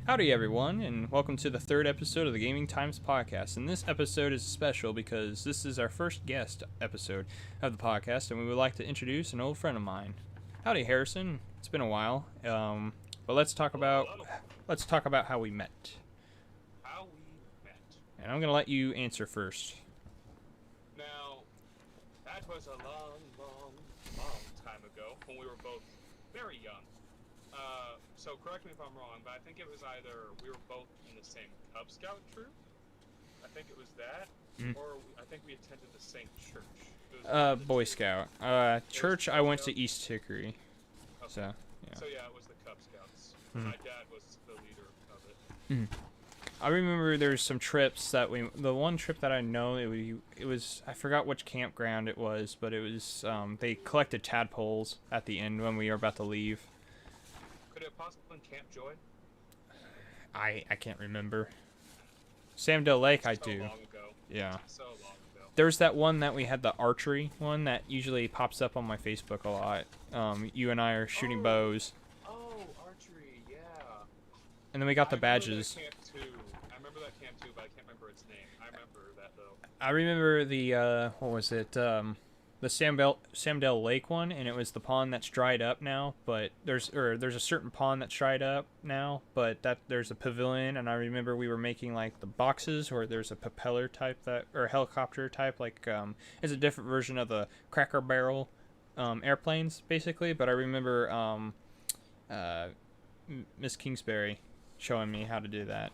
Howdy, everyone, and welcome to the third episode of the Gaming Times podcast. And this episode is special because this is our first guest episode of the podcast, and we would like to introduce an old friend of mine. Howdy, Harrison. It's been a while, but let's talk about how we met. How we met. And I'm gonna let you answer first. Now, that was a long time ago when we were both very young. So correct me if I'm wrong, but I think it was either we were both in the same Cub Scout troop. I think it was that, or I think we attended the same church. Boy Scout. Church. I went to East Hickory. Okay. So yeah. So yeah, it was the Cub Scouts. My dad was the leader of it. I remember there's some trips that the one trip that I know it was I forgot which campground it was, but it was they collected tadpoles at the end when we were about to leave. Could it have possibly been Camp Joy? I can't remember. Samdale Lake, I So do. long ago. Yeah. So long ago. There's that one that we had, the archery one that usually pops up on my Facebook a lot. You and I are shooting bows. Oh, archery, yeah. And then we got the badges. I remember that camp too, but I can't remember its name. I remember that though. I remember the what was it? The Samdale Lake one, and it was the pond that's dried up now. But there's a certain pond that's dried up now, but there's a pavilion, and I remember we were making like the boxes, or there's a propeller type or helicopter type, like it's a different version of the Cracker Barrel airplanes basically. But I remember Miss Kingsbury showing me how to do that.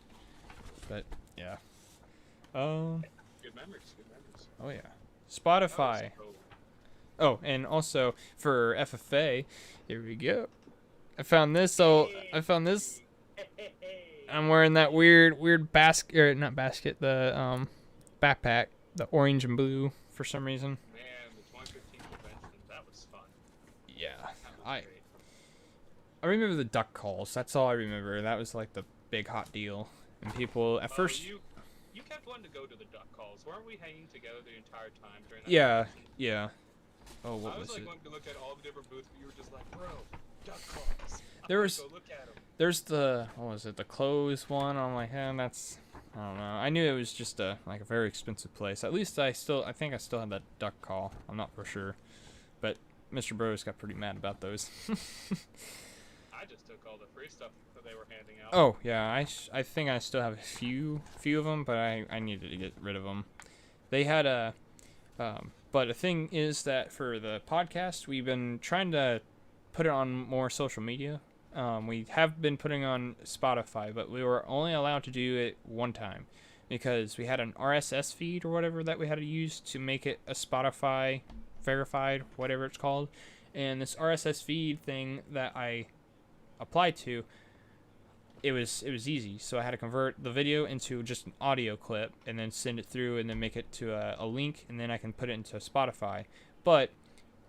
But yeah. Good memories. Good memories. Oh yeah. Spotify. Oh, and also for FFA, here we go. I found this. I'm wearing that weird basket, or not basket, the backpack, the orange and blue for some reason. Man, the 2015 convention, that was fun. Yeah, That was great. I remember the duck calls. That's all I remember. That was like the big hot deal, and people at first. You kept wanting to go to the duck calls. Weren't we hanging together the entire time during that? Yeah, convention? yeah. Oh, what I was like it? wanting to look at all the different booths, but you were just like, bro, duck calls. There was. Go look at them. There's the, what was it, the clothes one. I'm like, that's, I don't know. I knew it was just a very expensive place. At least I think I still have that duck call. I'm not for sure, but Mr. Bros got pretty mad about those. I just took all the free stuff that they were handing out. Oh yeah, I think I still have a few of them, but I needed to get rid of them. They had but the thing is that for the podcast, we've been trying to put it on more social media. We have been putting on Spotify, but we were only allowed to do it one time because we had an RSS feed or whatever that we had to use to make it a Spotify verified, whatever it's called. And this RSS feed thing that I applied to, it was easy. So I had to convert the video into just an audio clip and then send it through and then make it to a link, and then I can put it into Spotify. But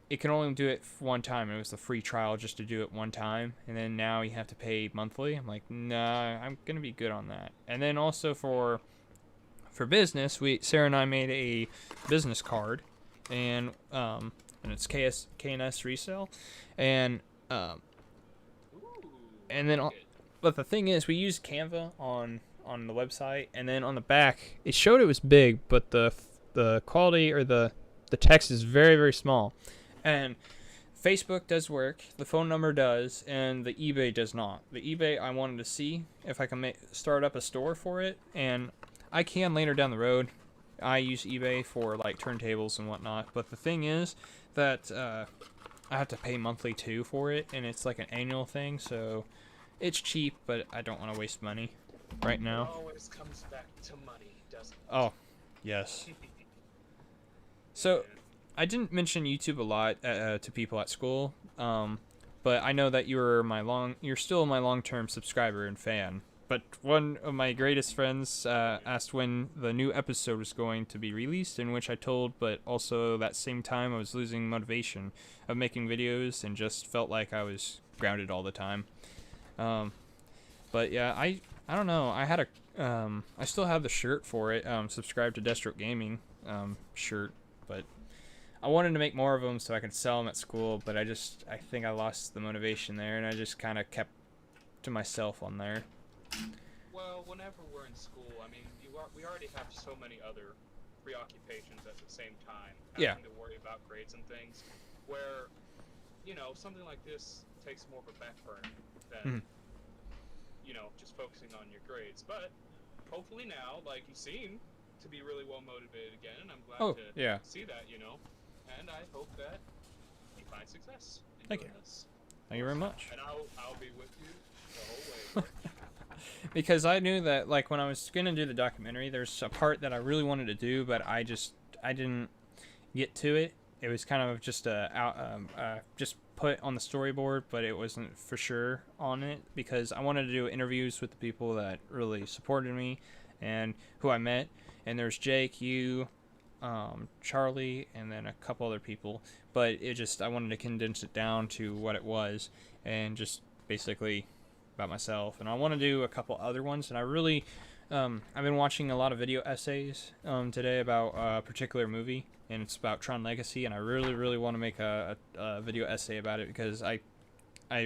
it can only do it one time. It was the free trial just to do it one time, and then now you have to pay monthly. I'm like, nah, I'm gonna be good on that. And then also for business, Sarah and I made a business card, and it's KNS resale, and then but the thing is, we used Canva on the website, and then on the back it showed it was big, but the quality or the text is very, very small. And Facebook does work, the phone number does, and the eBay does not. The eBay, I wanted to see if I can start up a store for it, and I can later down the road. I use eBay for like turntables and whatnot, but the thing is that I have to pay monthly too for it, and it's like an annual thing, so it's cheap, but I don't want to waste money right now. It always comes back to money, doesn't it? Oh, yes. So I didn't mention YouTube a lot to people at school, but I know that you're still my long-term subscriber and fan. But one of my greatest friends asked when the new episode was going to be released, in which I told, but also that same time I was losing motivation of making videos and just felt like I was grounded all the time. But yeah, I don't know. I still have the shirt for it. Subscribe to Deathstroke Gaming shirt, but I wanted to make more of them so I could sell them at school, but I think I lost the motivation there, and I just kind of kept to myself on there. Well, whenever we're in school, I mean, we already have so many other preoccupations at the same time, having to worry about grades and things, where, something like this takes more of a back burner than, just focusing on your grades. But hopefully now, like, you seem to be really well motivated again, and I'm glad to see that, and I hope that you find success in doing this. Thank you very much. And I'll be with you the whole way. Because I knew that, like, when I was gonna do the documentary, there's a part that I really wanted to do, but I didn't get to it. It was kind of just just put on the storyboard, but it wasn't for sure on it, because I wanted to do interviews with the people that really supported me and who I met. And there's Jake, you, Charlie, and then a couple other people. But I wanted to condense it down to what it was, and just basically about myself. And I want to do a couple other ones, and I really I've been watching a lot of video essays today about a particular movie, and it's about Tron Legacy, and I really want to make a video essay about it, because I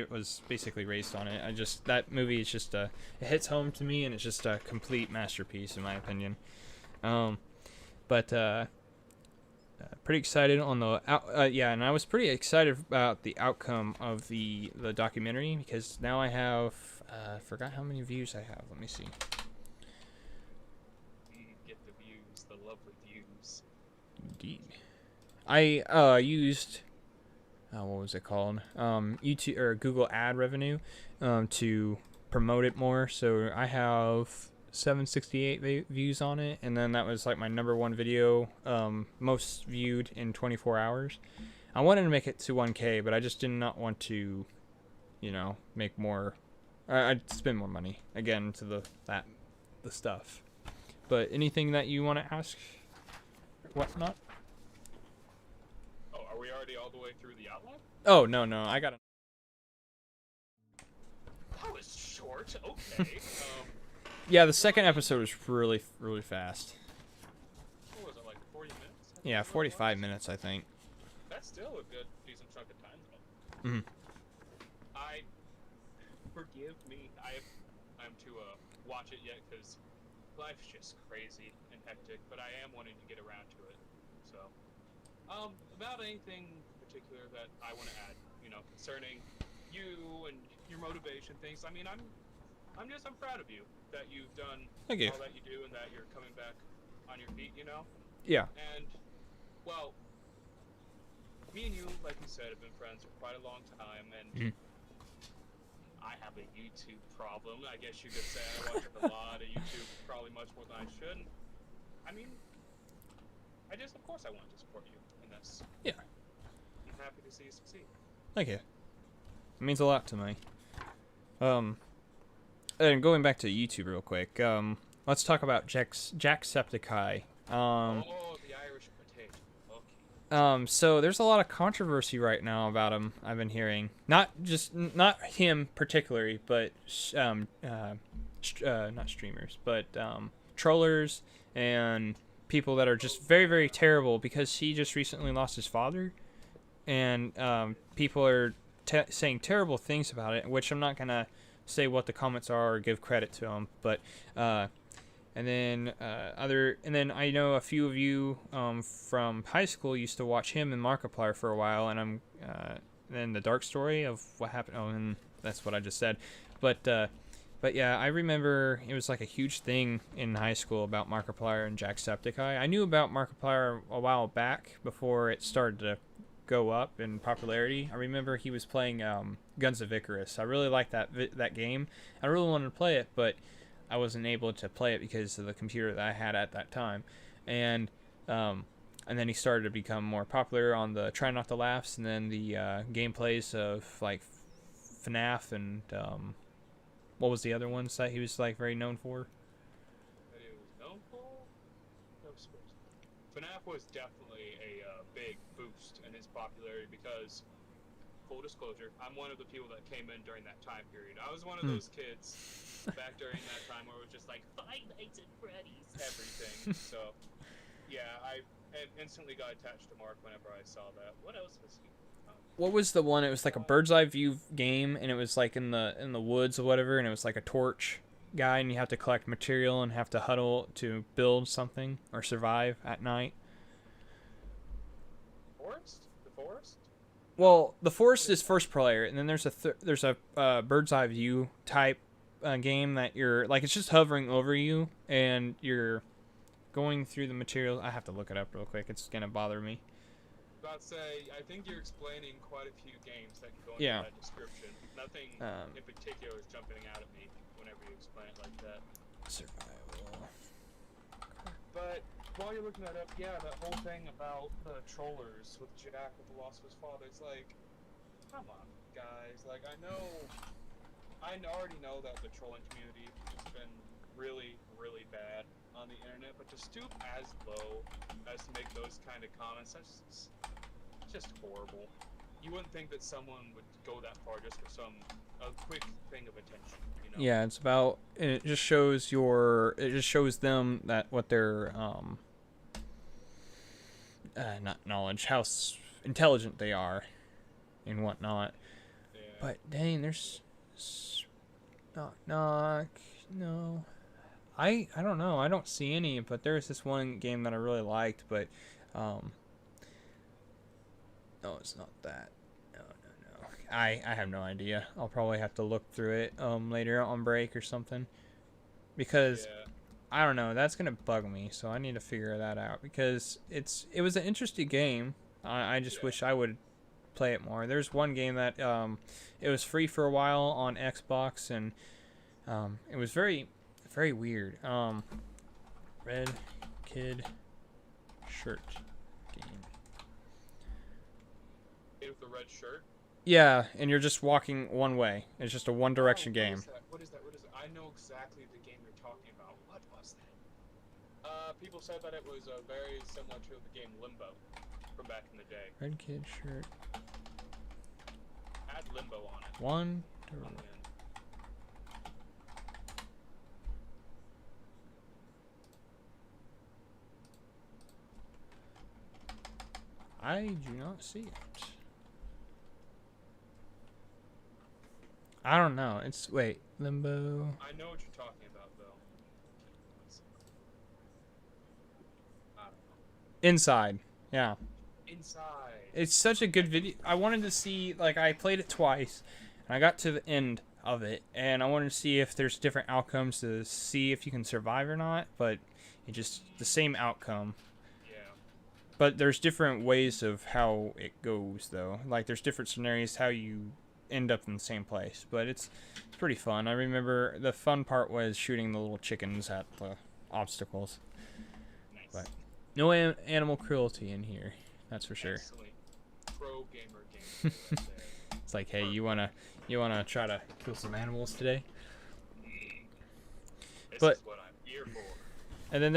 was basically raised on it. That movie is just it hits home to me, and it's just a complete masterpiece in my opinion. Pretty excited on the and I was pretty excited about the outcome of the documentary, because now I have forgot how many views I have. Let me see. Get the views, the lovely views. Indeed. I used what was it called? YouTube or Google ad revenue to promote it more. So I have 768 views on it, and then that was like my #1 video, most viewed in 24 hours. I wanted to make it to 1K, but I just did not want to, make more. I'd spend more money again to the stuff. But anything that you want to ask, whatnot? Oh, are we already all the way through the outline? Oh no, I got it. That was short. Okay. Yeah, the second episode was really fast. What was it, like 40 minutes? Yeah, 45 minutes, I think. That's still a good, decent chunk of time, though. Mm-hmm. Forgive me. I'm to watch it yet, because life's just crazy and hectic, but I am wanting to get around to it. So, about anything particular that I want to add, concerning you and your motivation things. I mean, I'm proud of you that you've done all that you do, and that you're coming back on your feet, Yeah. And, well, me and you, like you said, have been friends for quite a long time, and I have a YouTube problem. I guess you could say I watch a lot of YouTube, probably much more than I should. I mean, of course I want to support you in this. Yeah. I'm happy to see you succeed. Thank you. It means a lot to me. And going back to YouTube real quick, let's talk about Jacksepticeye. The Irish potato. So there's a lot of controversy right now about him. I've been hearing, not him particularly, but not streamers, but trollers and people that are just very terrible, because he just recently lost his father, and people are saying terrible things about it, which I'm not gonna say what the comments are or give credit to them, but and then I know a few of you from high school used to watch him and Markiplier for a while, and then the dark story of what happened. Oh, and that's what I just said, but yeah, I remember it was like a huge thing in high school about Markiplier and Jacksepticeye. I knew about Markiplier a while back before it started to go up in popularity. I remember he was playing Guns of Icarus. I really liked that game. I really wanted to play it, but I wasn't able to play it because of the computer that I had at that time. And then he started to become more popular on the Try Not to Laughs, and then the gameplays of like FNAF and what was the other ones that he was like very known for? That he was known for? FNAF was definitely a big boost in his popularity, because, full disclosure, I'm one of the people that came in during that time period. I was one of those kids back during that time where it was just like Five Nights at Freddy's, everything. So, yeah, and instantly got attached to Mark whenever I saw that. What else was he? What was the one? It was like a bird's eye view game, and it was like in the woods or whatever, and it was like a torch guy, and you have to collect material and have to huddle to build something or survive at night. Forest? The Forest? No. Well, the What forest is is that? first player, and then there's a bird's eye view type game that you're like it's just hovering over you, and you're going through the materials. I have to look it up real quick. It's gonna bother me. About to say, I think you're explaining quite a few games that can go into Yeah. that description. Nothing Um, in particular is jumping out at me whenever you explain it like that. survival. But while you're looking that up, yeah, that whole thing about the trollers with Jack with the loss of his father, it's like, come on, guys. Like, I already know that the trolling community has been really, really bad on the internet, but to stoop as low as to make those kind of comments, that's just horrible. You wouldn't think that someone would go that far just for a quick thing of attention, you know? Yeah, it's about. It just shows your. It just shows them that what their not knowledge, how intelligent they are, and whatnot. Yeah. But dang, there's knock knock. No, I don't know. I don't see any. But there's this one game that I really liked, but um, no, it's not that. No, no, no. I have no idea. I'll probably have to look through it later on break or something because Yeah. I don't know. That's gonna bug me, so I need to figure that out because it was an interesting game. I just Yeah. wish I would play it more. There's one game that it was free for a while on Xbox, and it was very weird. Red Kid Shirt game. With the red shirt. Yeah, and you're just walking one way. It's just a one direction Oh, what game. is that? What is that? What is it? I know exactly the game you're talking about. What was that? People said that it was very similar to the game Limbo from back in the day. Red Kid Shirt. Had Limbo on it. One. On the end. I do not see it. I don't know. It's wait, Limbo. I know what you're talking about, though. I don't know. Inside. Yeah. Inside. It's such a good video. I wanted to see like I played it twice and I got to the end of it and I wanted to see if there's different outcomes to see if you can survive or not, but it just the same outcome. Yeah. But there's different ways of how it goes though. Like there's different scenarios how you end up in the same place, but it's pretty fun. I remember the fun part was shooting the little chickens at the obstacles. Nice. But no animal cruelty in here. That's for sure. Excellent. Pro gamer game right there. It's like, hey, you wanna try to kill some animals today? This But- is what I'm here for. And then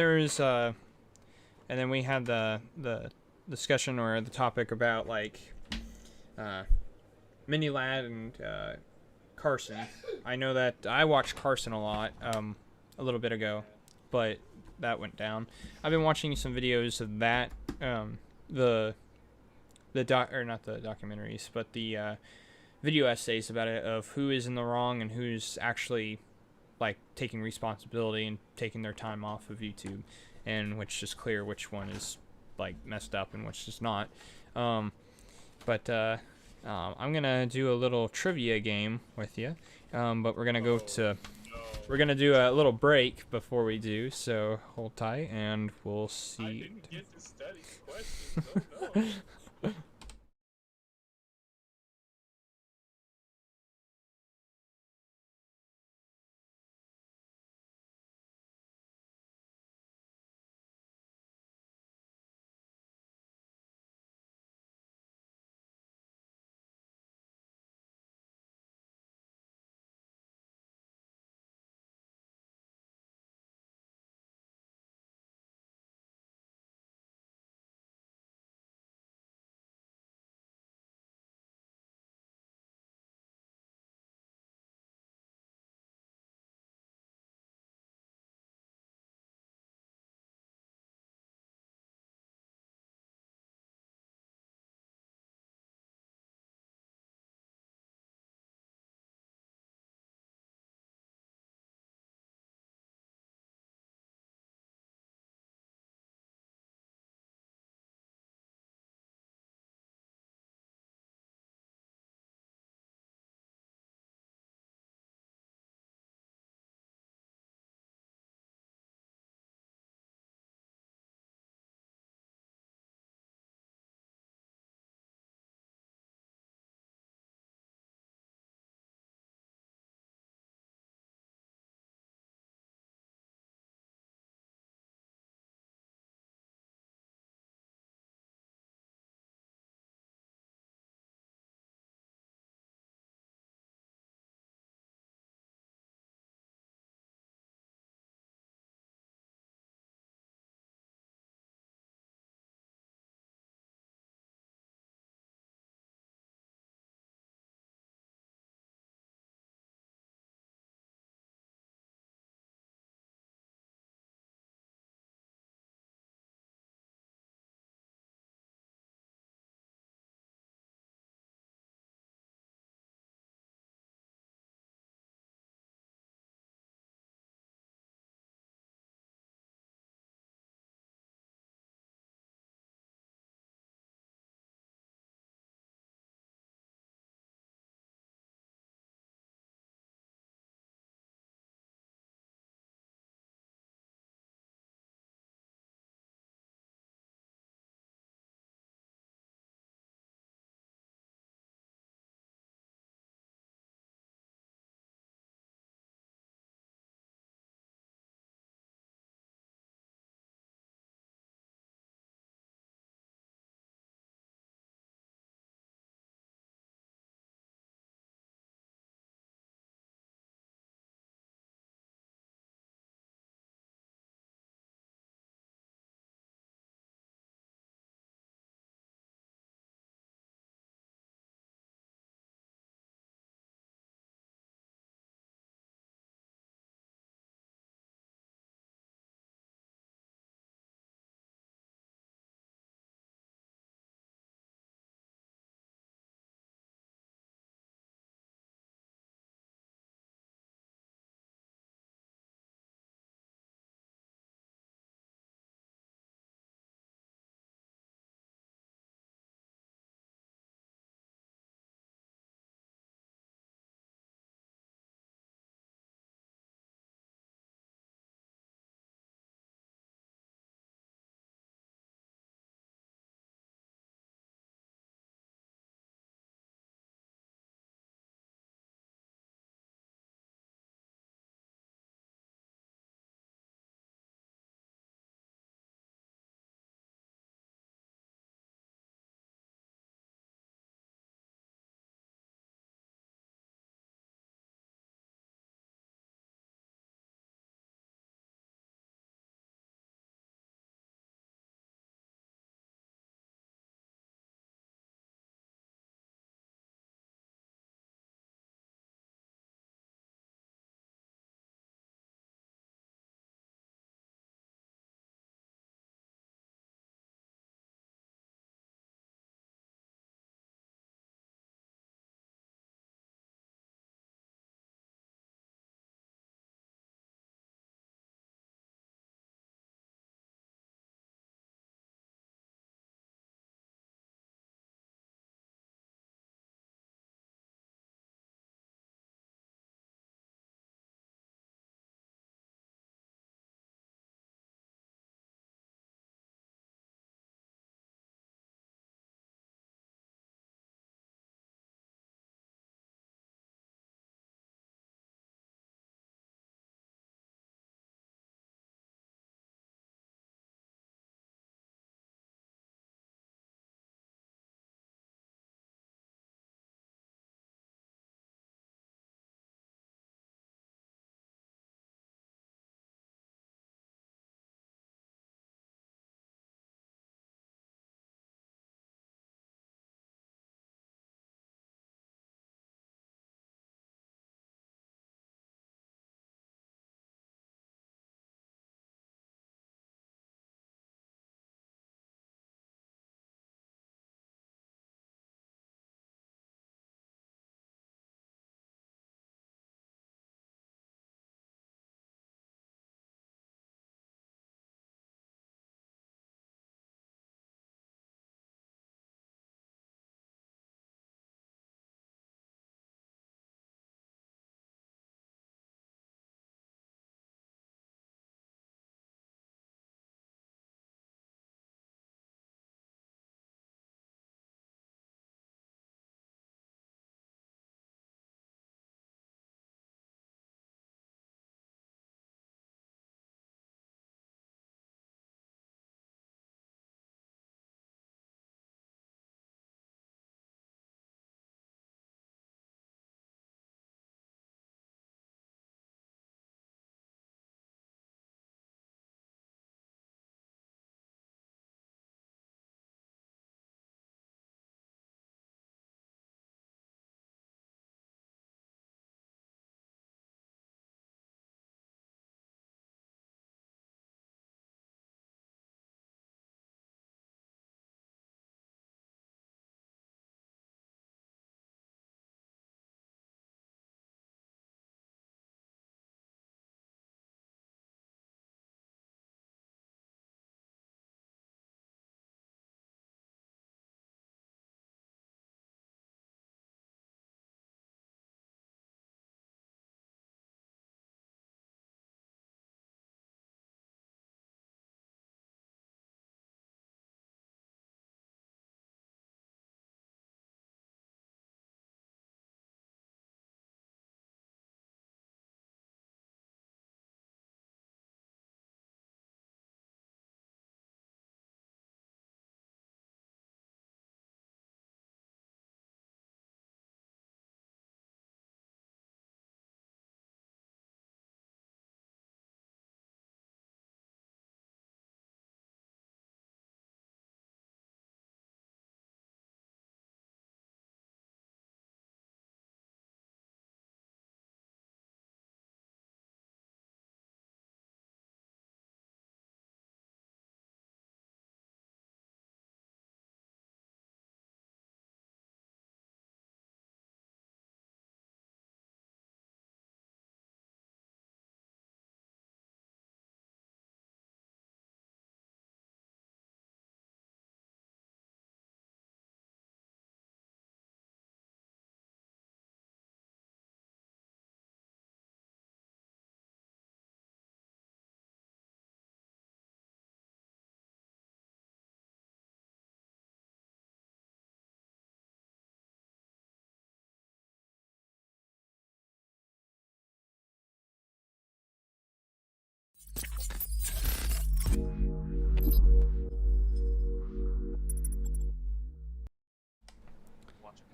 and then we had the discussion or the topic about like, Mini Lad and Carson. I know that I watched Carson a lot a little bit ago, but that went down. I've been watching some videos of that the doc or not the documentaries, but the video essays about it of who is in the wrong and who's actually like taking responsibility and taking their time off of YouTube, and which is clear which one is like messed up and which is not. But I'm gonna do a little trivia game with you, but we're gonna go to No. we're gonna do a little break before we do. So hold tight, and we'll I see. didn't get to study the questions. Oh no.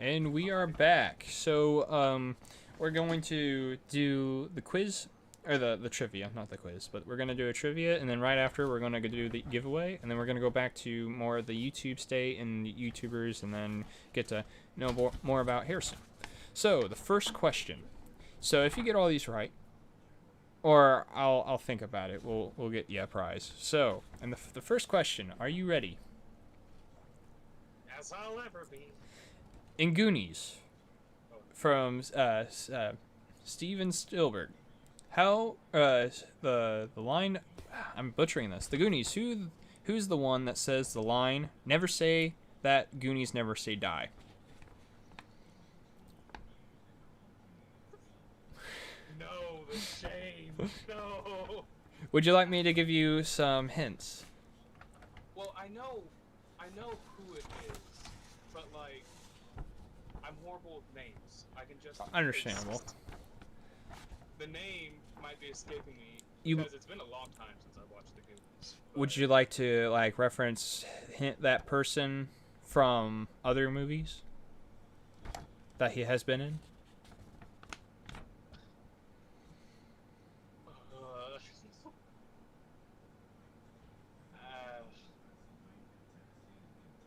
And we are back. So, we're going to do the quiz, or the trivia, not the quiz, but we're going to do a trivia, and then right after we're going to do the giveaway, and then we're going to go back to more of the YouTube state and the YouTubers, and then get to know more about Harrison. So, the first question. So, if you get all these right, or I'll think about it, we'll get you a prize. So, and the first question, are you ready? As I'll ever be. In Goonies, from Steven Spielberg, how the line, I'm butchering this. The Goonies, who's the one that says the line, "Never say that Goonies never say die"? No, the shame. No. Would you like me to give you some hints? Well, I know who it is, but like, I'm horrible with names. I can just. Understandable. The name might be escaping me You- because it's been a long time since I watched the Goonies. Would you like to like reference hint that person from other movies that he has been in?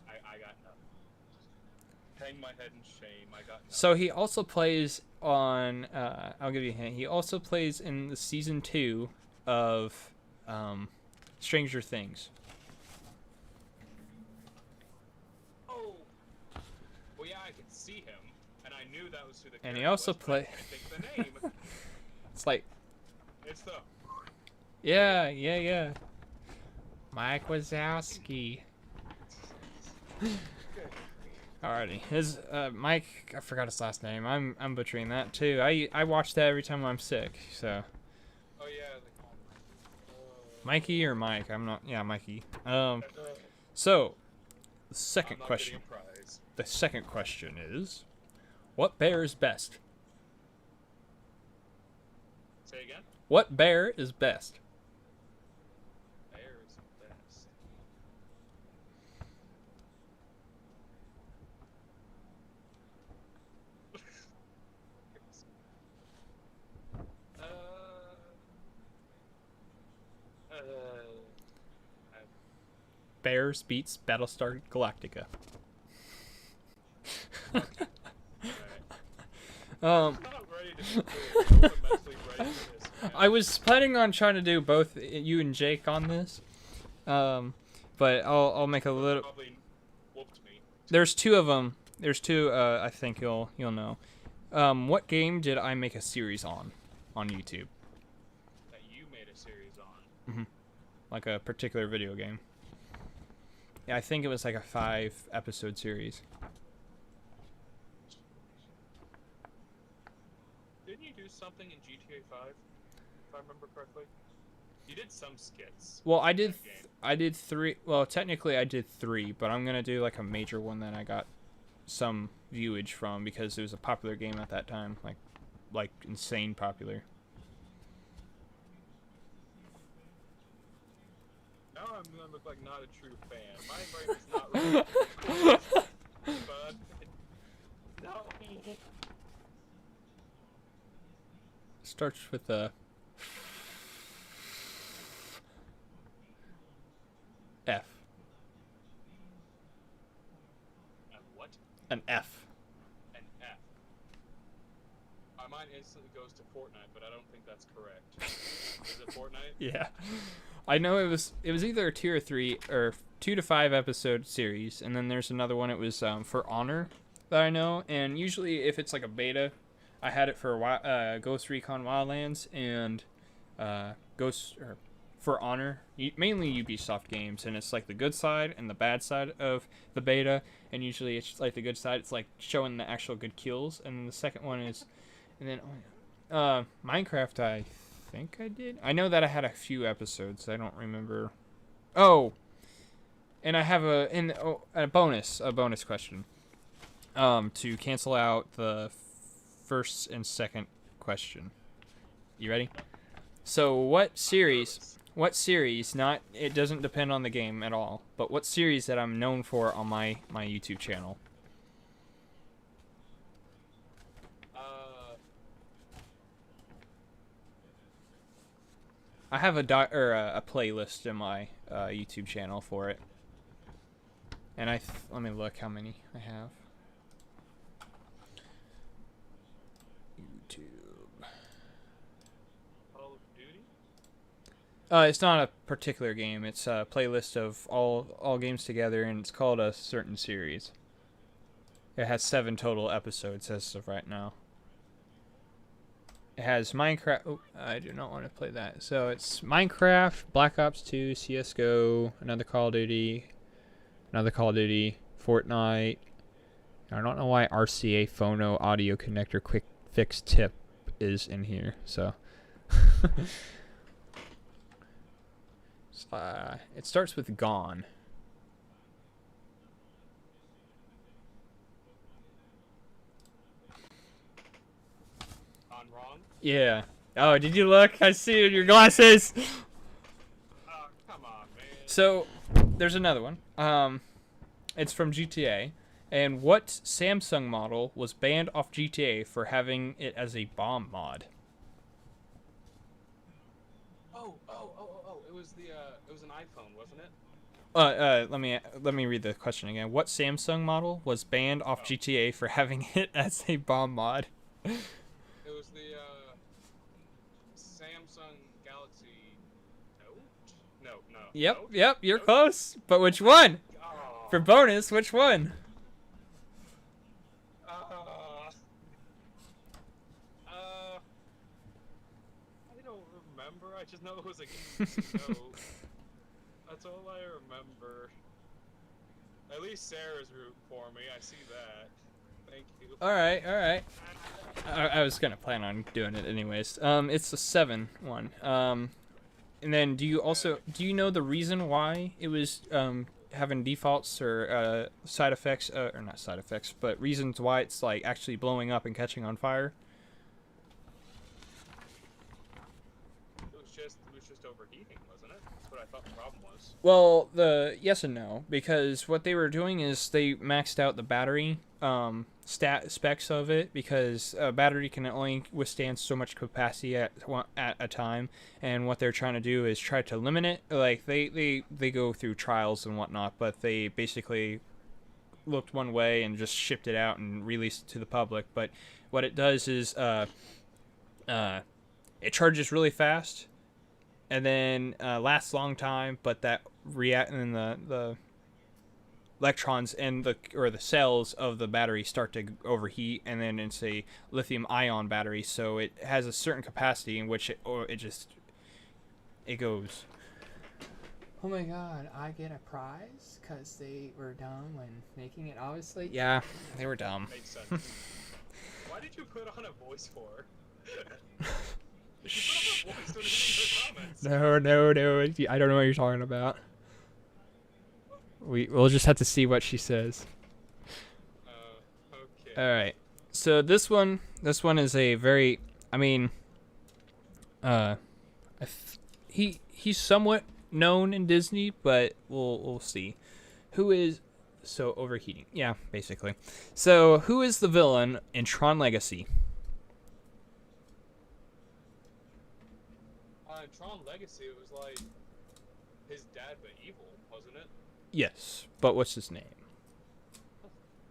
I got nothing. Hang my head in shame. I got nothing. So he also plays on. I'll give you a hint. He also plays in the season 2 of Stranger Things. Oh. Well, yeah, I could see him, and I knew that was who the. And he character also was, but I play- can't think of the name. It's like, It's the. yeah. Mike Wazowski. Alrighty, his Mike. I forgot his last name. I'm butchering that too. I watch that every time I'm sick. So Oh yeah. They call him. Mikey or Mike? I'm not. Yeah, Mikey. So the second I'm not question. getting a prize. The second question is, what bear is best? Say again. What bear is best? Bears best. uh, uh, Bears beats Battlestar Galactica. I'm not ready to do it. I'm mentally ready for this, man. I was planning on trying to do both you and Jake on this, but I'll make a little. Probably whooped me. There's two of them. There's two. I think you'll know. What game did I make a series on YouTube? That you made a series on. Like a particular video game. Yeah, I think it was like a 5-episode series. Didn't you do something in GTA 5? If I remember correctly. You did some skits. Well, I in did. that game. I did 3. Well, technically I did 3, but I'm gonna do like a major one that I got some viewage from because it was a popular game at that time, like insane popular. Now I'm gonna look like not a true fan. My brain is not really. But no. Starts with a F. What? An F. An F. My mind instantly goes to Fortnite, but I don't think that's correct. Is it Fortnite? Yeah. I know it was either a 2 or 3 or 2 to 5 episode series, and then there's another one. It was For Honor that I know, and usually if it's like a beta, I had it for Ghost Recon Wildlands and For Honor, mainly Ubisoft games, and it's like the good side and the bad side of the beta, and usually it's like the good side. It's like showing the actual good kills, and then the second one is, and then Minecraft. I think I did. I know that I had a few episodes. I don't remember. Oh, and I have a bonus question. To cancel out the first and second question. You ready? So what series, not, it doesn't depend on the game at all, but what series that I'm known for on my YouTube channel? I have a playlist in my YouTube channel for it, and let me look how many I have. YouTube. Call of Duty? It's not a particular game. It's a playlist of all games together, and it's called a certain series. It has 7 total episodes as of right now. It has Minecraft. Oh, I do not want to play that. So it's Minecraft, Black Ops 2, CS:GO, another Call of Duty, Fortnite. I don't know why RCA Phono Audio Connector Quick Fix Tip is in here. So it starts with Gone. Wrong? Yeah. Oh, did you look? I see it in your glasses. Oh, come on, man. So, there's another one. It's from GTA. And what Samsung model was banned off GTA for having it as a bomb mod? Oh! It was an iPhone, wasn't it? Let me read the question again. What Samsung model was banned off GTA for having it as a bomb mod? It was the Samsung Galaxy Note? No. Yep, you're close. But which one? Oh. For bonus, which one? I don't remember. I just know it was a Galaxy Note. That's all I remember. At least Sarah's root for me. I see that. Thank you. Alright. I was gonna plan on doing it anyways. It's a 7 one. And then do you know the reason why it was having defaults or side effects or not side effects, but reasons why it's like actually blowing up and catching on fire? It was just overheating, wasn't it? That's what I thought the problem was. Well, yes and no, because what they were doing is they maxed out the battery specs of it, because a battery can only withstand so much capacity at a time, and what they're trying to do is try to limit it. Like they go through trials and whatnot, but they basically looked one way and just shipped it out and released it to the public. But what it does is it charges really fast and then lasts a long time, but that and the electrons and the cells of the battery start to overheat, and then it's a lithium ion battery, so it has a certain capacity in which it goes. Oh my god, I get a prize because they were dumb when making it, obviously. Yeah, they were dumb. Makes sense. Why did you put on a voice for? Shh. No. No, I don't know what you're talking about. We'll just have to see what she says. Okay. All right. So this one is a very, I mean, he's somewhat known in Disney, but we'll see. Who is overheating? Yeah, basically. So who is the villain in Tron Legacy? Tron Legacy, it was like his dad but evil, wasn't it? Yes, but what's his name?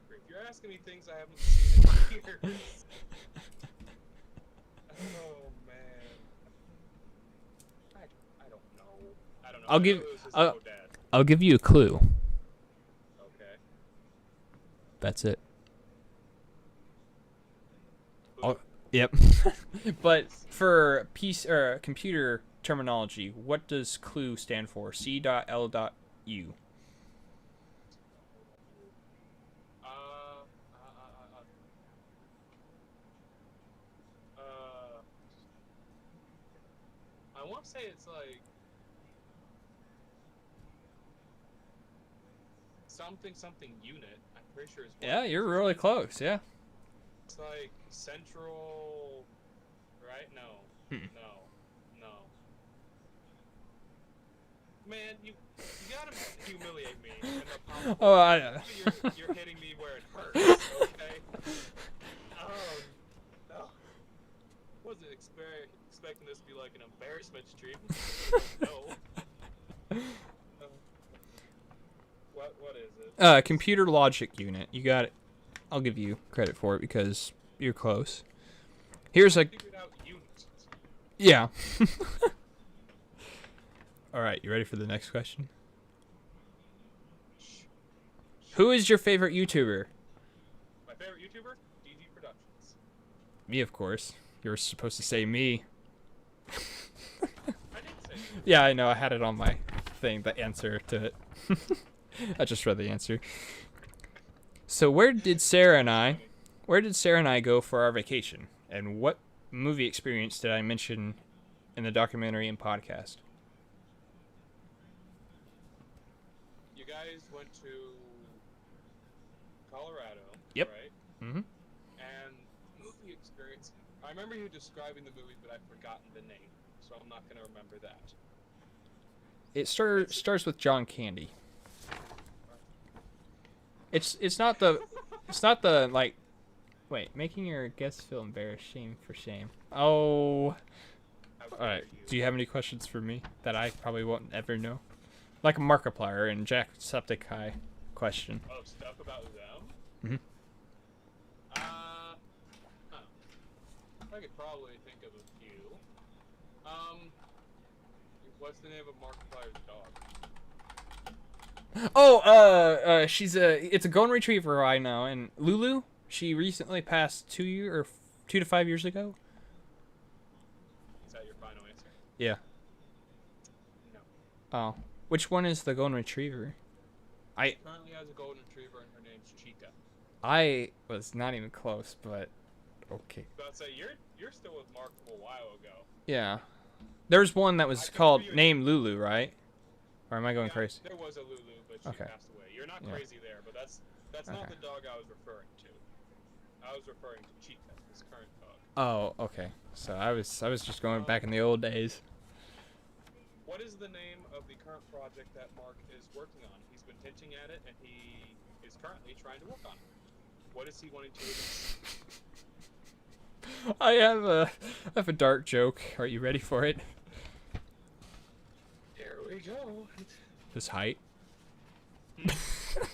If you're asking me things I haven't seen in years. Oh man. I don't know. I'll give you a clue. Okay. That's it. Yep. But for computer terminology, what does clue stand for? C.L.U. I want to say it's like something unit. I'm pretty sure it's. Yeah, you're really close. Yeah. It's like central, right? No. No. Man, you gotta humiliate me. You're hitting me where it hurts. Okay. Oh no. Wasn't expecting expecting this to be like an embarrassment stream. No. What is it? Computer logic unit. You got it. I'll give you credit for it because you're close. Here's a Figured out units. yeah. All right, you ready for the next question? Who is your favorite YouTuber? My favorite YouTuber? DG Productions. Me, of course. You're supposed to say me. I didn't say you. Yeah, I know. I had it on my thing, the answer to it. I just read the answer. So where did Sarah and I go for our vacation? And what movie experience did I mention in the documentary and podcast? You guys went to Colorado, Yep. right? Mm-hmm. And movie experience. I remember you describing the movie, but I've forgotten the name, so I'm not going to remember that. It starts with John Candy. It's not the like. Wait, making your guests feel embarrassed, shame for shame. Oh. How All dare right. you. Do you have any questions for me that I probably won't ever know? Like a Markiplier and Jacksepticeye question. Oh, stuff about them? Mhm. Huh. I could probably think of a few. What's the name of Markiplier's dog? Oh, it's a golden retriever I know, and Lulu. She recently passed 2 to 5 years ago. Is that your final answer? Yeah. No. Oh, which one is the golden retriever? She currently has a golden retriever, and her name's Chica. I was not even close, but okay. But I'd say you're still with Mark from a while ago. Yeah. There's one that was called named Lulu, right? Or am I going Yeah, crazy? There was a Lulu, but she Okay. passed away. You're not Yeah. crazy there, but that's not Okay. the dog I was referring to. I was referring to Chica, his current dog. Oh, okay. So I was just going back in the old days. What is the name of the current project that Mark is working on? He's been hinting at it, and he is currently trying to work on it. What is he wanting to do? I have a dark joke. Are you ready for it? Here we go. His height.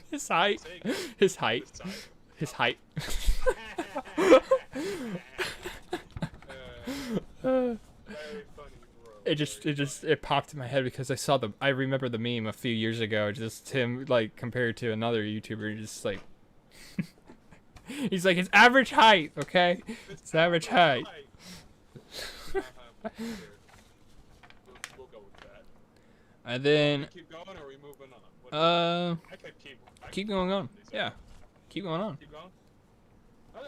His height. Say His height. this time. His height. Very funny, bro. It popped in my head because I remember the meme a few years ago, just him like compared to another YouTuber, just like he's like his average height, okay? It's average height. We'll go with that. And then Keep going, or are we moving on? What I could keep going on. these Yeah. Keep going on. Keep going. Okay.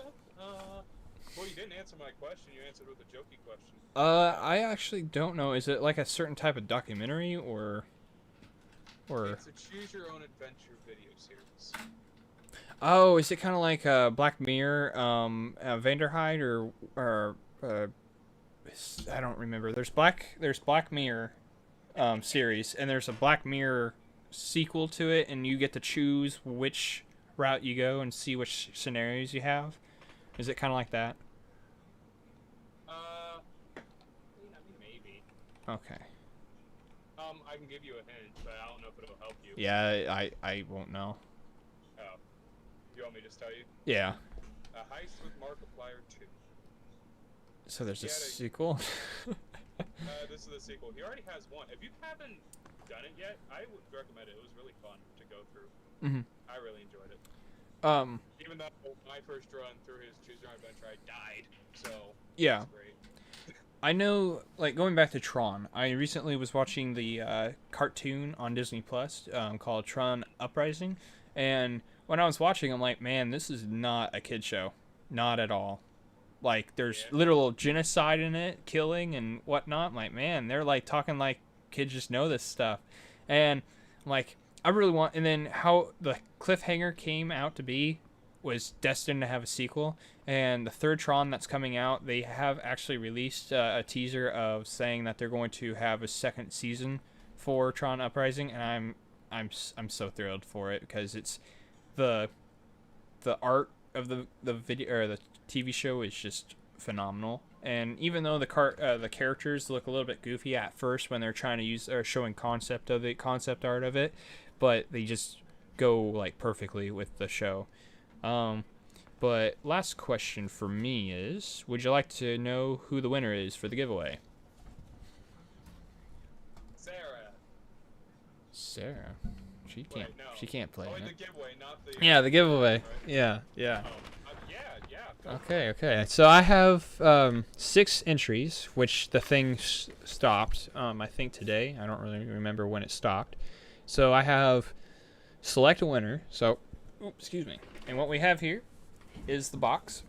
Well, you didn't answer my question. You answered with a jokey question. I actually don't know. Is it like a certain type of documentary or It's a choose your own adventure video series. oh, is it kind of like Black Mirror, Vanderhyde or I don't remember. There's Black Mirror series, and there's a Black Mirror sequel to it, and you get to choose which route you go and see which scenarios you have. Is it kind of like that? Maybe. Okay. I can give you a hint, but I don't know if it'll help you. Yeah, I won't know. Oh. You want me to just tell you? Yeah. A Heist with Markiplier 2. So there's a Yeah, sequel. This is the sequel. He already has one. If you haven't done it yet, I would recommend it. It was really fun to go through. Mhm. I really enjoyed it. Even though my first run through his Choose Your Own Adventure, I died. So, Yeah. it's great. I know, like, going back to Tron, I recently was watching the cartoon on Disney Plus called Tron Uprising, and when I was watching, I'm like, man, this is not a kid show. Not at all. Like, there's Yeah. literal genocide in it, killing and whatnot. I'm like, man, they're, like, talking like kids just know this stuff. And I'm like, I really want... And then how the cliffhanger came out to be was destined to have a sequel, and the third Tron that's coming out, they have actually released a teaser of saying that they're going to have a second season for Tron Uprising, and I'm so thrilled for it because it's the art of the video or the TV show is just phenomenal. And even though the characters look a little bit goofy at first when they're trying to use or showing concept art of it, but they just go like perfectly with the show. But last question for me is, would you like to know who the winner is for the giveaway? Sarah. Sarah. She can't. Wait, no. She can't play. Oh, It. the giveaway, not the. Yeah, the giveaway. Right? Yeah, yeah. Oh, yeah. Go Okay. So I have 6 entries, which the thing stopped. I think today. I don't really remember when it stopped. So I have select a winner. So, excuse me. And what we have here is the box.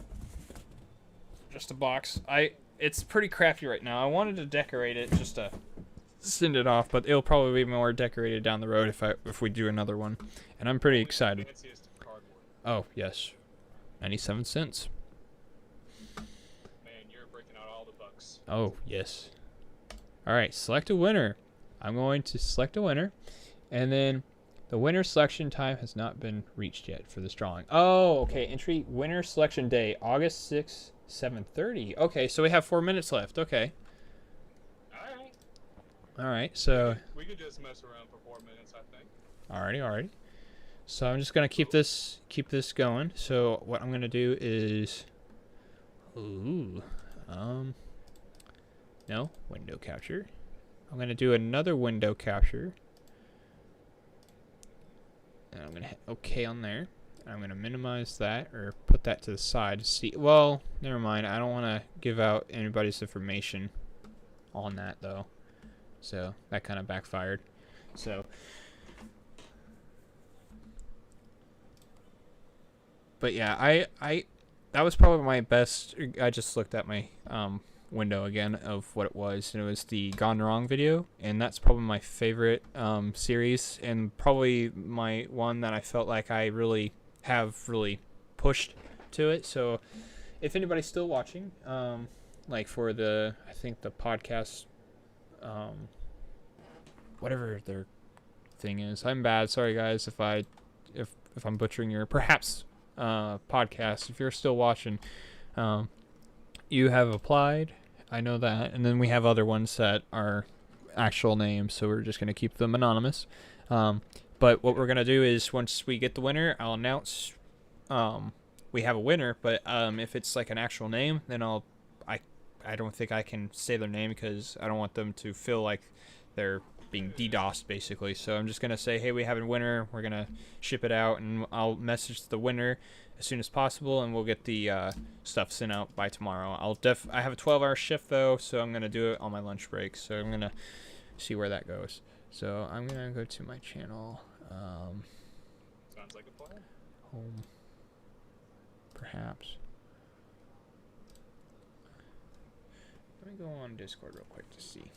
Just a box. It's pretty crappy right now. I wanted to decorate it just to send it off, but it'll probably be more decorated down the road if we do another one. And I'm pretty excited. Fanciest cardboard. Oh yes, 97 cents. Man, you're breaking out all the bucks. Oh yes. All right, select a winner. I'm going to select a winner, and then the winner selection time has not been reached yet for this drawing. Oh, okay. Entry winner selection day, August 6th, 7:30. Okay, so we have 4 minutes left. Okay. All right. So. We could just mess around for 4 minutes, I think. Alrighty. So I'm just gonna keep this going. So what I'm gonna do is, no window capture. I'm gonna do another window capture. And I'm gonna hit OK on there. I'm gonna minimize that or put that to the side to see. Well, never mind. I don't want to give out anybody's information on that though. So that kind of backfired. So. But yeah, I that was probably my best. I just looked at my window again of what it was, and it was the Gone Wrong video, and that's probably my favorite series, and probably my one that I felt like I really pushed to it. So if anybody's still watching, like for I think the podcast, whatever their thing is, I'm bad. Sorry guys if I'm butchering your perhaps. Podcast. If you're still watching, you have applied. I know that, and then we have other ones that are actual names, so we're just gonna keep them anonymous. But what we're gonna do is once we get the winner, I'll announce we have a winner. But if it's like an actual name, then I don't think I can say their name because I don't want them to feel like they're being DDoSed basically. So I'm just gonna say, hey, we have a winner. We're gonna ship it out, and I'll message the winner as soon as possible, and we'll get the stuff sent out by tomorrow. I have a 12-hour shift though, so I'm gonna do it on my lunch break. So I'm gonna see where that goes. So I'm gonna go to my channel. Sounds like a plan. Home, perhaps. Let me go on Discord real quick to see.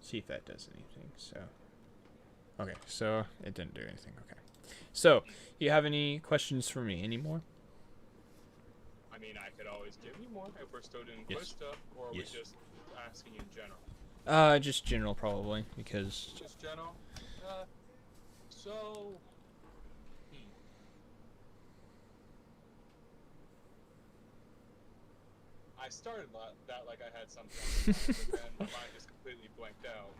See if that does anything. So okay, so it didn't do anything. Okay, so you have any questions for me anymore? I mean, I could always give you more if we're still doing quiz stuff, or are we just asking in general? Just general probably, because just general. So I started that like I had something on my mind, but then my mind just completely blanked out.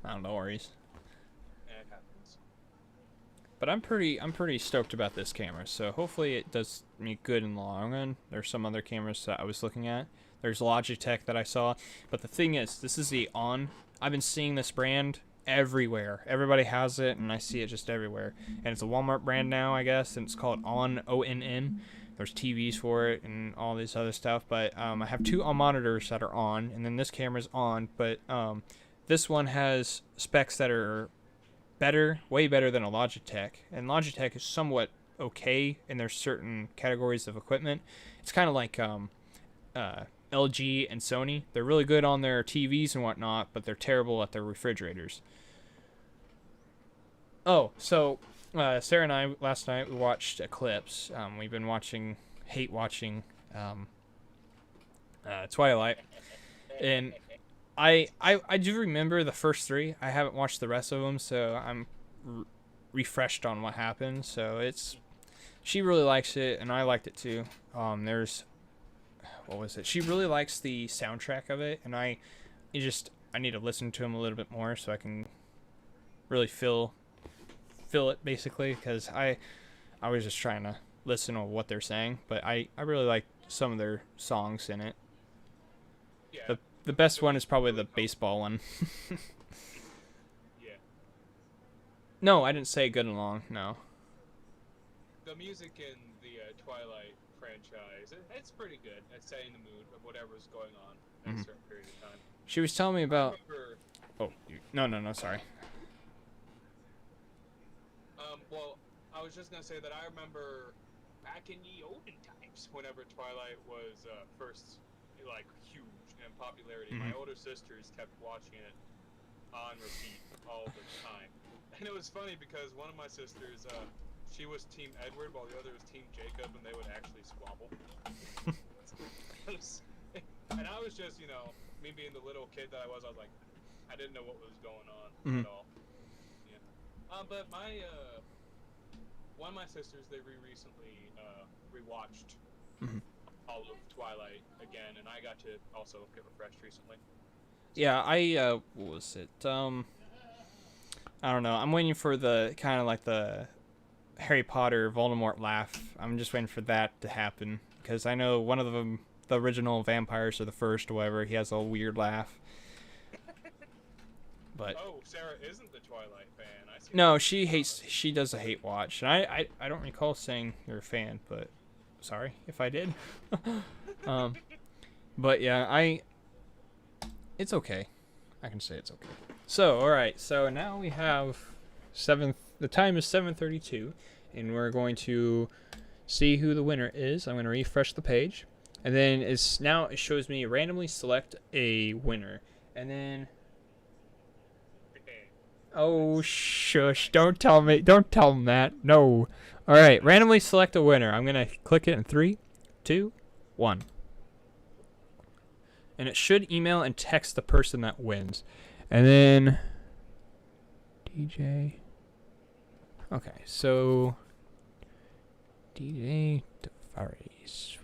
I don't know, worries. It happens. But I'm pretty stoked about this camera. So hopefully it does me good in the long run. There's some other cameras that I was looking at. There's Logitech that I saw. But the thing is, this is the On. I've been seeing this brand everywhere. Everybody has it, and I see it just everywhere. And it's a Walmart brand now, I guess, and it's called On, ONN. There's TVs for it and all this other stuff. But I have 2 On monitors that are on, and then this camera's on. But this one has specs that are better, way better than a Logitech. And Logitech is somewhat okay in their certain categories of equipment. It's kind of like LG and Sony. They're really good on their TVs and whatnot, but they're terrible at their refrigerators. Oh, so Sarah and I last night we watched Eclipse. We've been hate watching Twilight, and I do remember the first 3. I haven't watched the rest of them, so I'm refreshed on what happened. So she really likes it, and I liked it too. There's what was it? She really likes the soundtrack of it, and I need to listen to them a little bit more so I can really feel it basically, because I was just trying to listen to what they're saying, but I really like some of their songs in it. Yeah. The best one is probably the baseball one. Yeah. No, I didn't say Good and Long. No. The music in the Twilight franchise, it's pretty good at setting the mood of whatever's going on at a certain period of time. She was telling me I about. remember, Oh, no, sorry. well, I was just gonna say that I remember back in the olden times, whenever Twilight was first like huge in popularity, my older sisters kept watching it on repeat all the time, and it was funny because one of my sisters, she was Team Edward while the other was Team Jacob, and they would actually squabble. And I was just, me being the little kid that I was like, I didn't know what was going on at all. Yeah. But one of my sisters, they recently rewatched all of Twilight again, and I got to also get refreshed recently. Yeah, what was it? I don't know. I'm waiting for the kind of like the Harry Potter Voldemort laugh. I'm just waiting for that to happen, because I know one of them, the original vampires, or the first, or whatever, he has a weird laugh. But oh, Sarah isn't the Twilight fan. I see. No, she does a hate watch. And I don't recall saying you're a fan, but sorry if I did. But yeah, it's okay. I can say it's okay. So, all right. So now we have the time is 7:32, and we're going to see who the winner is. I'm going to refresh the page, and then it shows me randomly select a winner. And then oh, shush. Don't tell them that. No. All right. Randomly select a winner. I'm going to click it in 3, 2, 1. And it should email and text the person that wins. And then DJ. Okay. So DJ Tavares.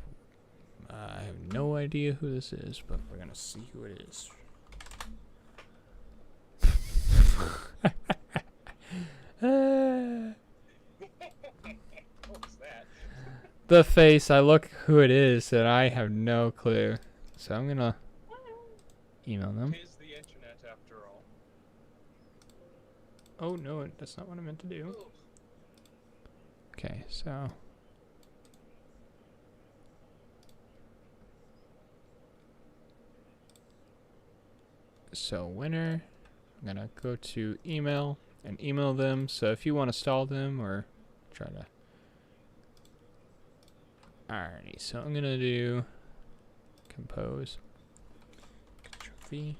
I have no idea who this is, but we're going to see who it is. What's that? The face. I look who it is, and I have no clue. So I'm gonna email them. Is the internet after all? Oh no, that's not what I meant to do. Okay, so winner. I'm gonna go to email and email them. So if you want to stall them or try to. Alrighty, so I'm gonna do compose. Control V.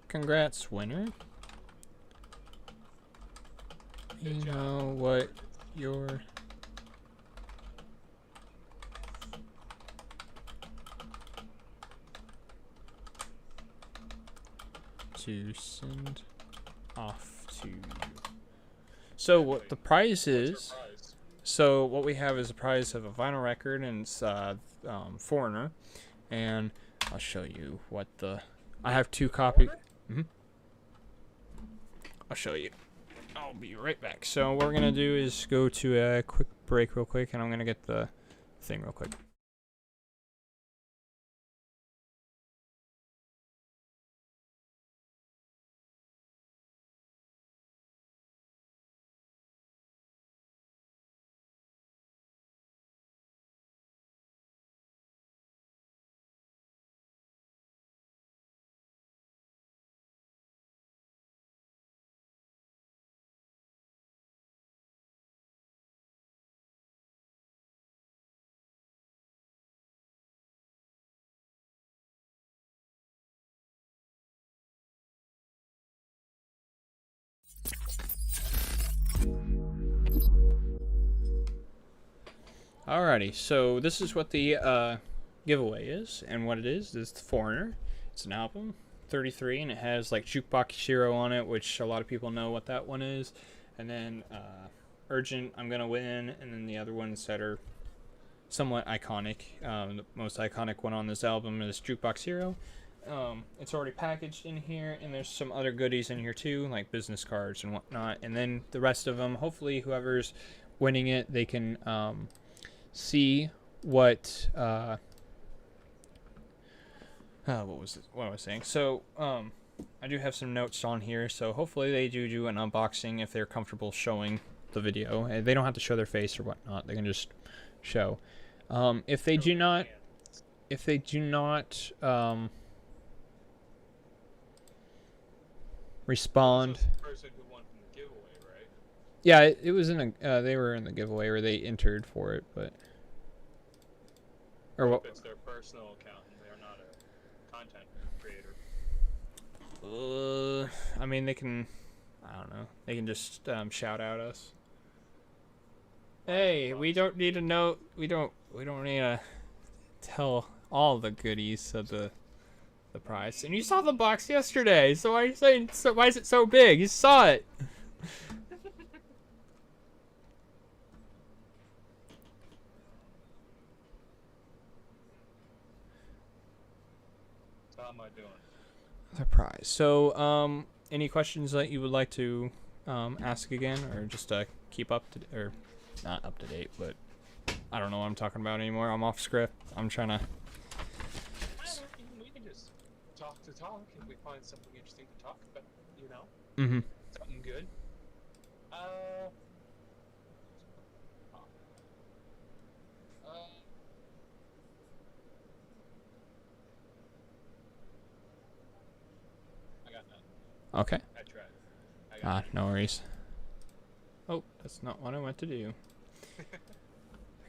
Congrats, winner. You know what your to send off to you. So what the prize is? So what we have is a prize of a vinyl record, and it's Foreigner, and I'll show you what I have 2 copies. I'll show you. I'll be right back. So what we're gonna do is go to a quick break real quick, and I'm gonna get the thing real quick. Alrighty, so this is what the giveaway is, and what it is The Foreigner. It's an album 33, and it has like Jukebox Hero on it, which a lot of people know what that one is. And then Urgent, I'm Gonna Win, and then the other ones that are somewhat iconic. The most iconic one on this album is Jukebox Hero. It's already packaged in here, and there's some other goodies in here too, like business cards and whatnot. And then the rest of them, hopefully whoever's winning it, they can see what what was it? What I was saying. So I do have some notes on here, so hopefully they do an unboxing if they're comfortable showing the video. They don't have to show their face or whatnot. They can just show. If they do not respond. This was the person who won from the giveaway, right? Yeah, it was in a. They were in the giveaway, or they entered for it, but. Or what? If it's their personal account and they're not a content creator. I mean, they can. I don't know. They can just shout out us. Hey, we don't need to know. We don't need to tell all the goodies of the prize. And you saw the box yesterday, so why are you saying? So why is it so big? You saw it. How am I doing? The prize. So, any questions that you would like to ask again, or just keep up to, or not up to date, but I don't know what I'm talking about anymore. I'm off script. I'm trying to. We can just talk to talk if we find something interesting to talk about, you know? Mm-hmm. Something good. I got nothing. Okay. I tried. I got No worries. Oh, that's not what I meant to do. I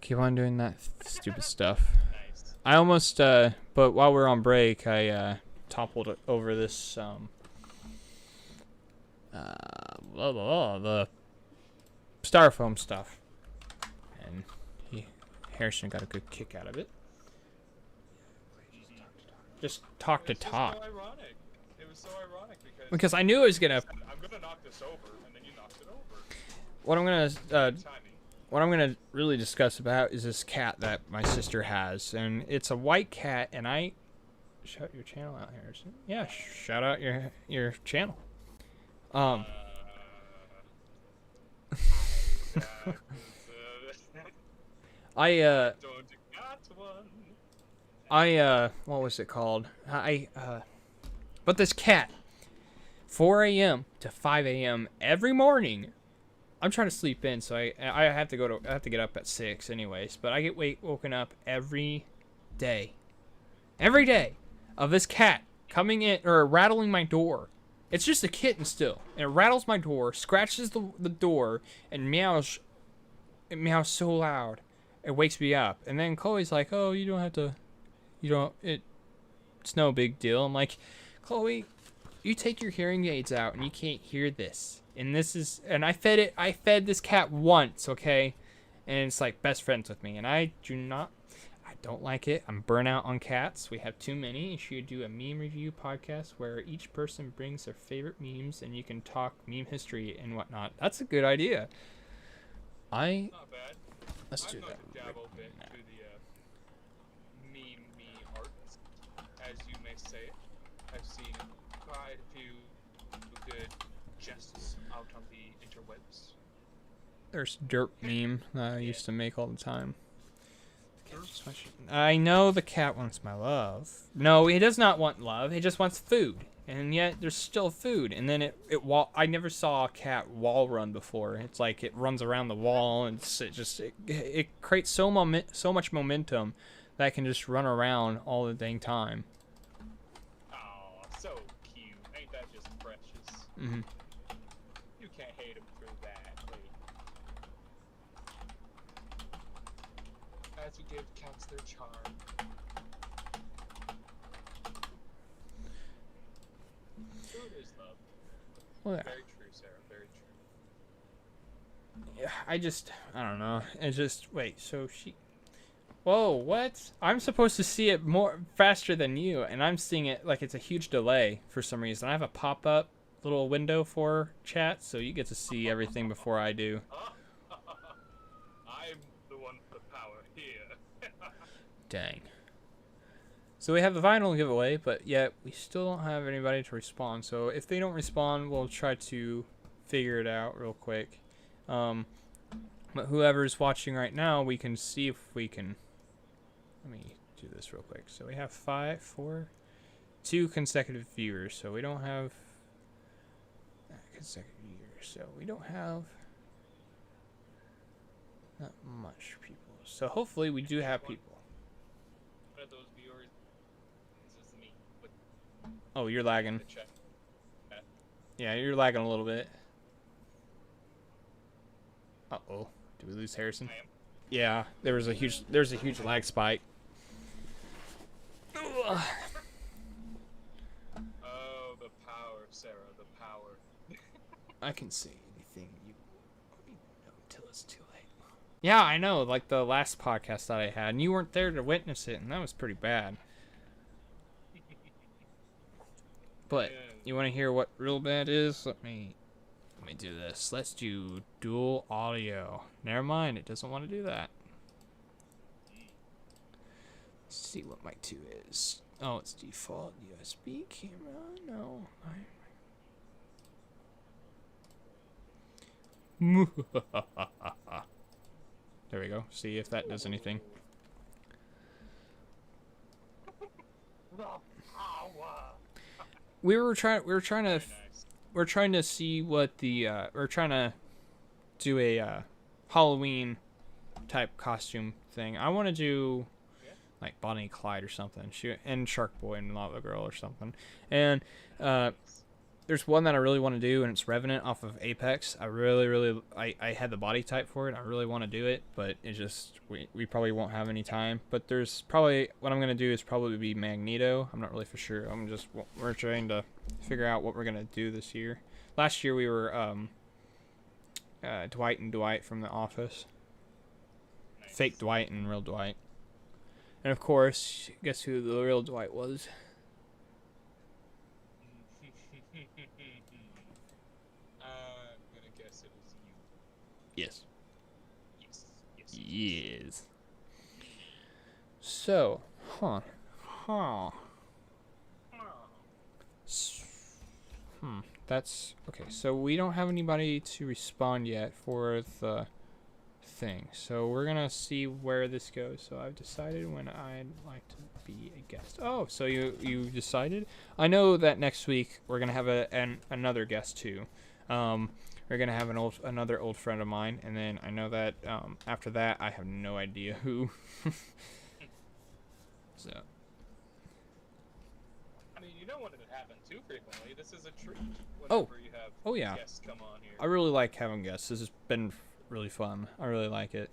keep on doing that stupid stuff. Nice. I almost, but while we're on break, I toppled over this, the styrofoam stuff. And Harrison got a good kick out of it. Just talk to It's just talk. so ironic. It was so ironic Because I knew it was gonna. I'm gonna knock this over, and then you knocked it over. What I'm gonna Timing. what I'm gonna really discuss about is this cat that my sister has, and it's a white cat. And I shout your channel out, Harrison. Yeah, shout out your channel. What was it called? But this cat, 4 a.m. to 5 a.m. every morning. I'm trying to sleep in, so I have to get up at 6 anyways. But I get woken up every day of this cat coming in or rattling my door. It's just a kitten still, and it rattles my door, scratches the door, and meows. It meows so loud, it wakes me up. And then Chloe's like, "Oh, you don't have to. It's no big deal." I'm like, Chloe, you take your hearing aids out and you can't hear this. And I fed this cat once, okay? And it's like best friends with me. And I don't like it. I'm burnout on cats. We have too many. You should do a meme review podcast where each person brings their favorite memes and you can talk meme history and whatnot. That's a good idea. Not bad. Let's do I'd that. like to dabble a bit to the meme art, as you may say. I've seen quite a few good jests out on the interwebs. There's dirt meme that I used to make all the time. I know the cat wants my love. No, he does not want love. He just wants food. And yet there's still food. And then I never saw a cat wall run before. It's like it runs around the wall and it creates so much momentum that it can just run around all the dang time. Oh, so cute. Ain't that just precious? Mm-hmm. You can't hate him for that, Lee. As you give cats their charm. Food is love. Well, Very true, Sarah. Very true. I don't know. It's just, wait, so Whoa, what? I'm supposed to see it more faster than you, and I'm seeing it like it's a huge delay for some reason. I have a pop-up little window for chat, so you get to see everything before I do. I'm the one with the power here. Dang. So we have the vinyl giveaway, but yet we still don't have anybody to respond. So if they don't respond, we'll try to figure it out real quick. But whoever's watching right now, we can see if we can. Let me do this real quick. So we have 2 consecutive viewers. So we don't have consecutive viewers. So we don't have not much people. So hopefully we do have people. One of those viewers is me. With Oh, you're lagging. the chat. Yeah, you're lagging a little bit. Uh-oh. Did we lose Harrison? I am. Yeah, there's a huge lag spike. Ugh. Oh, the power, Sarah, the power. I can say anything you know until it's too late. Yeah, I know, like the last podcast that I had, and you weren't there to witness it, and that was pretty bad. But Yeah. you want to hear what real bad is? Let me do this. Let's do dual audio. Never mind, it doesn't want to do that. Let's see what mic 2 is. Oh, it's default USB camera. No. There we go. See if that does anything. The power. We're trying to Very nice. we're trying to see what the we're trying to do a Halloween type costume thing. I want to do like Bonnie and Clyde or something, and Shark Boy and Lava Girl or something. And there's one that I really want to do, and it's Revenant off of Apex. I had the body type for it. I really want to do it, but it just we probably won't have any time. But there's probably what I'm gonna do is probably be Magneto. I'm not really for sure. We're trying to figure out what we're gonna do this year. Last year we were Dwight and Dwight from The Office. Nice. Fake Dwight and real Dwight. And of course, guess who the real Dwight was? I'm gonna guess it was you. Yes. Yes. Yes. So, huh. That's okay. So we don't have anybody to respond yet for the thing. So we're gonna see where this goes. So I've decided when I'd like to be a guest. Oh, so you decided? I know that next week we're gonna have another guest too. We're gonna have another old friend of mine, and then I know that after that I have no idea who. So. I mean, you don't want it to happen too frequently. This is a treat. Oh. Whenever you have Oh yeah. guests come on here. I really like having guests. This has been really fun. I really like it.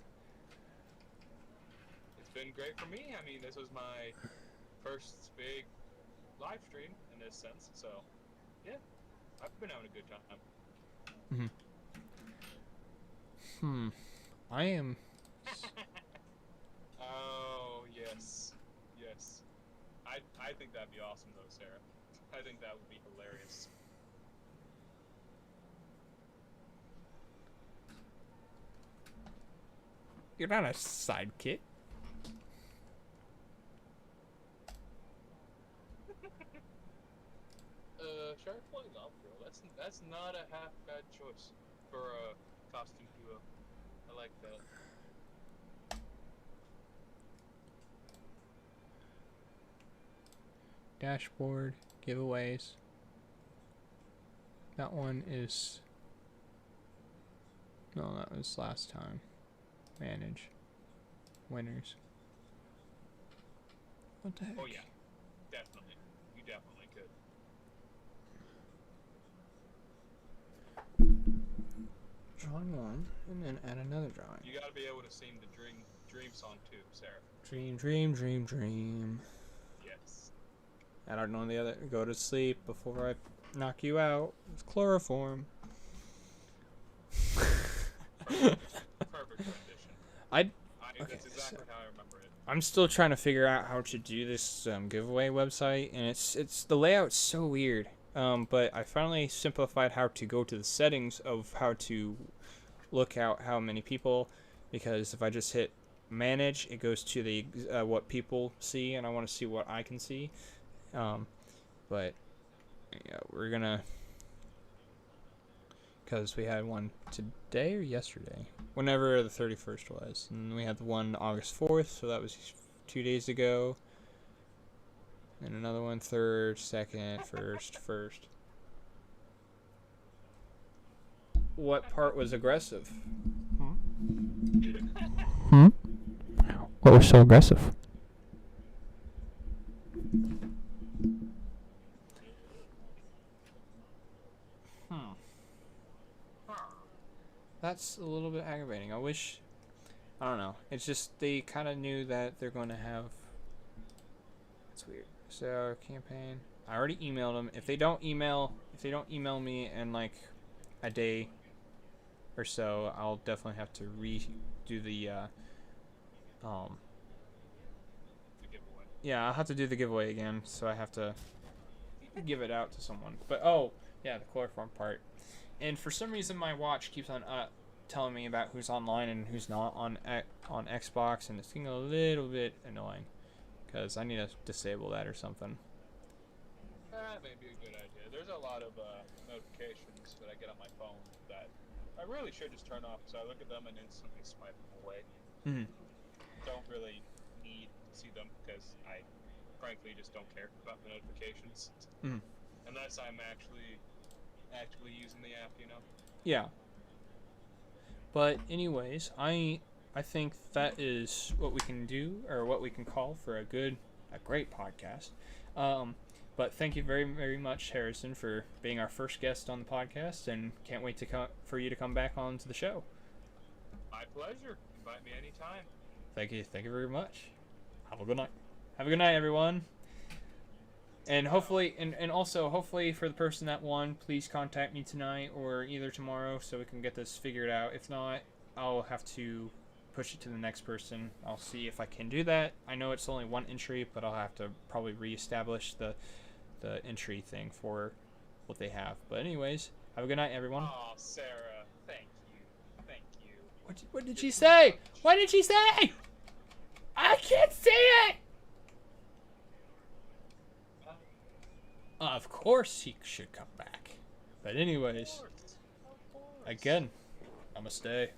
It's been great for me. I mean, this was my first big live stream in this sense, so yeah, I've been having a good time. I am. Oh yes, yes. I think that'd be awesome though, Sarah. I think that would be hilarious. You're not a sidekick. Shark Boy Love Girl. That's not a half bad choice for a costume duo. I like that. Dashboard, giveaways. That one is. No, that was last time. Manage. Winners. What the heck? Oh yeah, definitely. You definitely could. Drawing one, and then add another drawing. You gotta be able to sing the dream song too, Sarah. Dream, dream, dream, dream. Yes. I don't know the other. Go to sleep before I knock you out. It's chloroform. Perfect rendition. I. That's Okay, exactly so- how I remember it. I'm still trying to figure out how to do this giveaway website, and it's the layout's so weird. But I finally simplified how to go to the settings of how to look out how many people, because if I just hit manage, it goes to the what people see, and I want to see what I can see. But yeah, we're gonna, because we had one today or yesterday, whenever the 31st was, and we had the one August 4th, so that was 2 days ago, and another one 3rd, 2nd, 1st. What part was aggressive? What was so aggressive? That's a little bit aggravating. I wish, I don't know. It's just they kind of knew that they're going to have. It's weird. So campaign. I already emailed them. If they don't email me in like a day or so, I'll definitely have to redo the giveaway. Yeah, I'll have to do the giveaway again. So I have to give it out to someone. But oh yeah, the chloroform part. And for some reason, my watch keeps on telling me about who's online and who's not on Xbox, and it's getting a little bit annoying because I need to disable that or something. That may be a good idea. There's a lot of notifications that I get on my phone that I really should just turn off, because I look at them and instantly swipe them away. Mm-hmm. Don't really need to see them because I frankly just don't care about the notifications. Mm-hmm. Unless I'm actually using the app, you know? Yeah. But anyways, I think that is what we can do, or what we can call for a great podcast. But thank you very, very much, Harrison, for being our first guest on the podcast, and can't wait for you to come back onto the show. My pleasure. Invite me anytime. Thank you very much. Have a good night. Have a good night, everyone. And hopefully, and also hopefully for the person that won, please contact me tonight or either tomorrow so we can get this figured out. If not, I'll have to push it to the next person. I'll see if I can do that. I know it's only one entry, but I'll have to probably reestablish the entry thing for what they have. But anyways, have a good night, everyone. Oh, Sarah, thank you. What did she say? What did she say? I can't see it. Of course he should come back. But anyways, Of course. again, namaste.